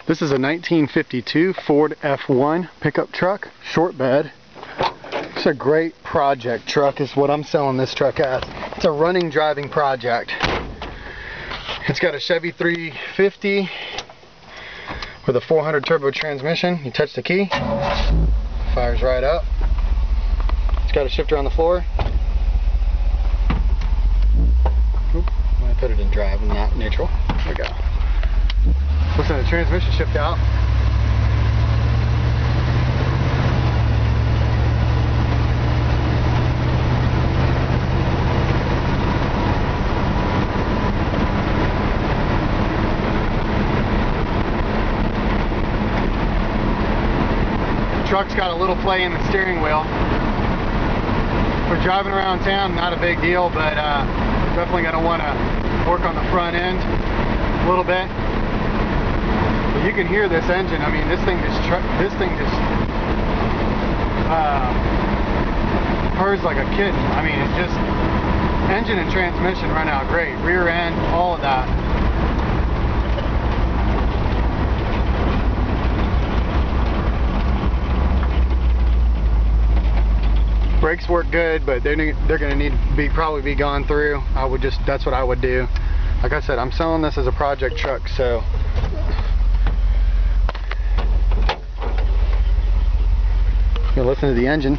This is a 1952 Ford F1 pickup truck, short bed. It's a great project truck is what I'm selling this truck as. It's a running driving project. It's got a Chevy 350 with a 400 turbo transmission. You touch the key, fires right up. It's got a shifter on the floor. Oop, I'm going to put it in drive and not neutral. There we go. Listen to the transmission shift out. The truck's got a little play in the steering wheel. For driving around town, not a big deal, but definitely going to want to work on the front end a little bit. But you can hear this engine. I mean, this thing just purrs like a kitten. I mean, it's just engine and transmission run out great. Rear end, all of that. Brakes work good, but they're going to need to probably be gone through. That's what I would do. Like I said, I'm selling this as a project truck, so you listen to the engine.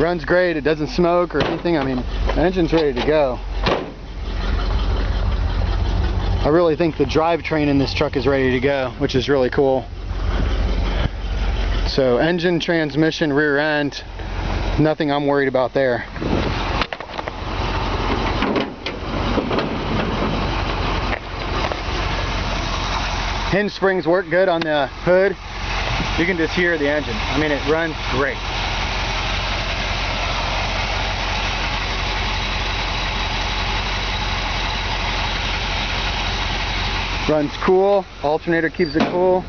Runs great. It doesn't smoke or anything. I mean, the engine's ready to go. I really think the drivetrain in this truck is ready to go, which is really cool. So engine, transmission, rear end, nothing I'm worried about there. Hinge springs work good on the hood. You can just hear the engine. I mean, it runs great. Runs cool. Alternator keeps it cool.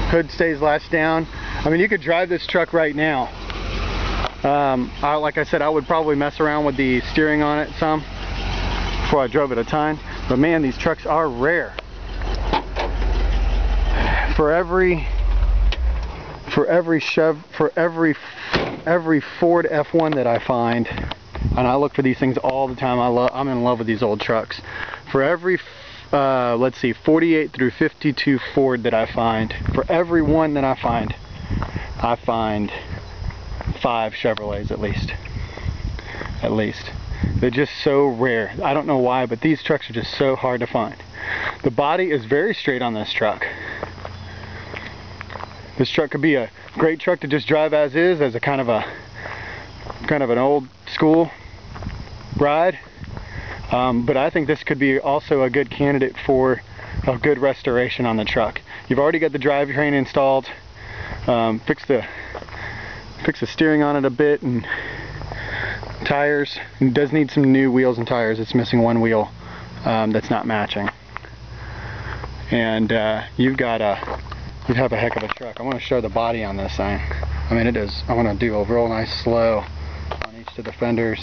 Hood stays latched down. I mean, you could drive this truck right now. Like I said, I would probably mess around with the steering on it some before I drove it a ton. But man, these trucks are rare. For every Ford F1 that I find, and I look for these things all the time. I'm in love with these old trucks. For every let's see, 48 through 52 Ford that I find, for every one that I find 5 Chevrolets at least. They're just so rare. I don't know why, but these trucks are just so hard to find. The body is very straight on this truck. This truck could be a great truck to just drive as is, as a kind of an old school ride. But I think this could be also a good candidate for a good restoration on the truck. You've already got the drivetrain installed. Fix the steering on it a bit, and tires. It does need some new wheels and tires. It's missing one wheel that's not matching. And you'd have a heck of a truck. I want to show the body on this thing. I mean, it is. I want to do a real nice slow on each of the fenders.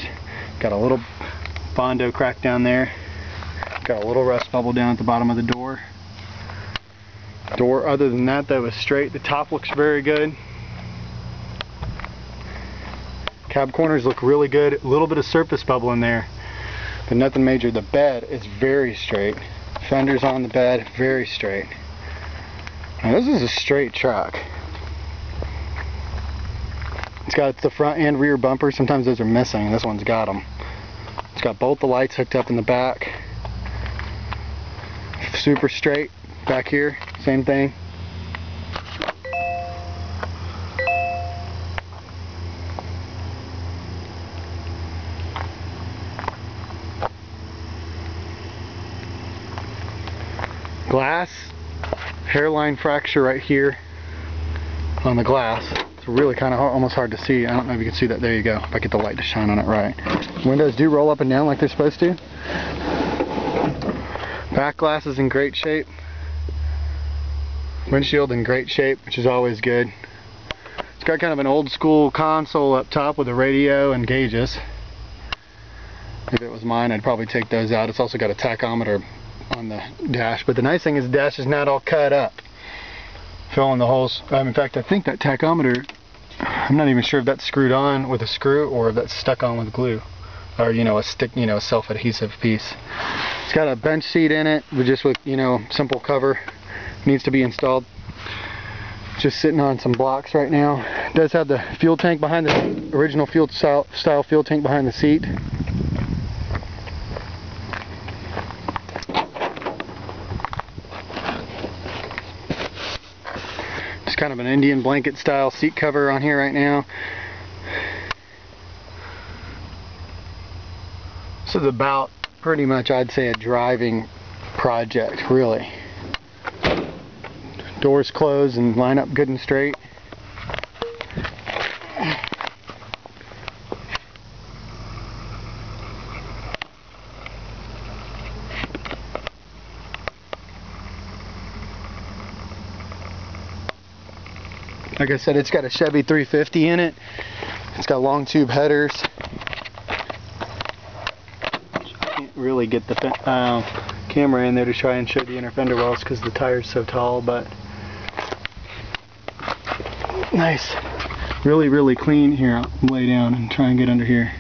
Got a little Bondo crack down there. Got a little rust bubble down at the bottom of the door. Other than that, though, is straight. The top looks very good. Cab corners look really good. A little bit of surface bubble in there, but nothing major. The bed is very straight. Fenders on the bed, very straight. Now, this is a straight truck. It's got the front and rear bumpers. Sometimes those are missing. This one's got them. It's got both the lights hooked up in the back. Super straight. Back here, same thing. Glass, hairline fracture right here on the glass. It's really kind of almost hard to see. I don't know if you can see that. There you go. If I get the light to shine on it right. Windows do roll up and down like they're supposed to. Back glass is in great shape. Windshield in great shape, which is always good. It's got kind of an old school console up top with a radio and gauges. If it was mine, I'd probably take those out. It's also got a tachometer on the dash, but the nice thing is the dash is not all cut up, filling the holes. In fact, I think that tachometer, I'm not even sure if that's screwed on with a screw or if that's stuck on with glue, or a stick, self-adhesive piece. It's got a bench seat in it with simple cover. Needs to be installed. Just sitting on some blocks right now. It does have the fuel tank behind the original fuel style fuel tank behind the seat. Just kind of an Indian blanket style seat cover on here right now. This is about pretty much, I'd say, a driving project, really. Doors closed and line up good and straight. Like I said, it's got a Chevy 350 in it. It's got long tube headers. I can't really get the camera in there to try and show the inner fender wells because the tire's so tall, but nice. Really, really clean. Here, I'll lay down and try and get under here.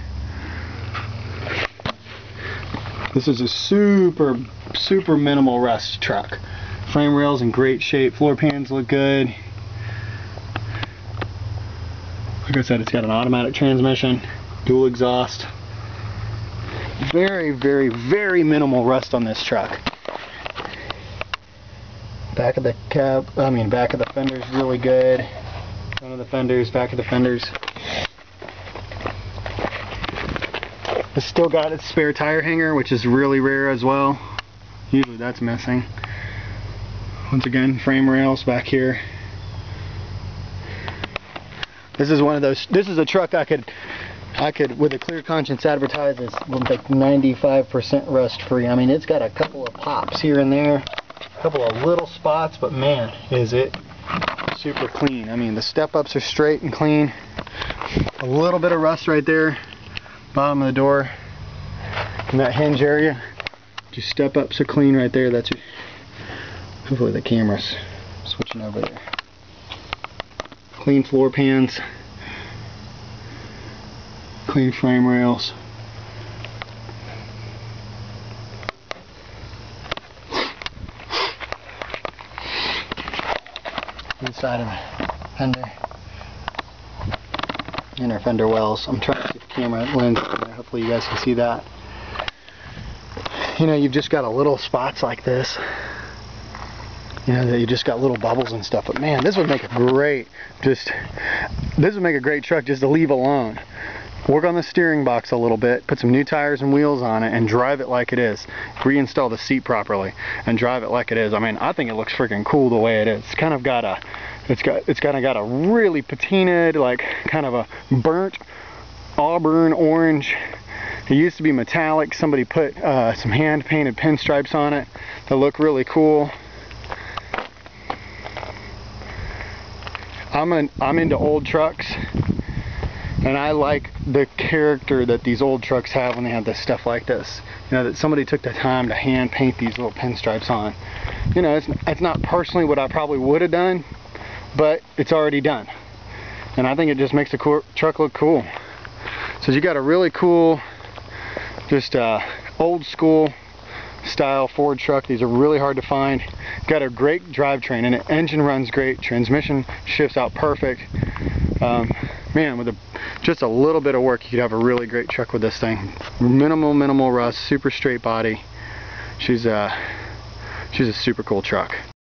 This is a super, super minimal rust truck. Frame rails in great shape. Floor pans look good. Like I said, it's got an automatic transmission, dual exhaust. Very, very, very minimal rust on this truck. Back of the back of the fender's really good. Front of the fenders, back of the fenders. It's still got its spare tire hanger, which is really rare as well. Usually that's missing. Once again, frame rails back here. This is one of those. This is a truck I could, with a clear conscience, advertise as like 95% rust free. I mean, it's got a couple of pops here and there, a couple of little spots, but man, is it super clean. I mean, the step-ups are straight and clean. A little bit of rust right there, bottom of the door, in that hinge area. Just step-ups are clean right there. That's hopefully the camera's switching over there. Clean floor pans, clean frame rails. Inside of the fender, inner fender wells. I'm trying to get the camera lens in there. Hopefully you guys can see that. You've just got a little spots like this. That you just got little bubbles and stuff, but man, this would make a great truck just to leave alone. Work on the steering box a little bit, put some new tires and wheels on it, and drive it like it is. Reinstall the seat properly and drive it like it is. I mean, I think it looks freaking cool the way it is. It's kind of got a, it's kind of got a really patinaed, like kind of a burnt auburn orange. It used to be metallic. Somebody put some hand painted pinstripes on it that look really cool. I'm into old trucks, and I like the character that these old trucks have when they have this stuff like this. That somebody took the time to hand paint these little pinstripes on. It's not personally what I probably would have done, but it's already done, and I think it just makes the truck look cool. So you got a really cool, just old school style Ford truck. These are really hard to find. Got a great drivetrain, and the engine runs great. Transmission shifts out perfect. Man, with just a little bit of work, you could have a really great truck with this thing. Minimal rust, super straight body. She's a super cool truck.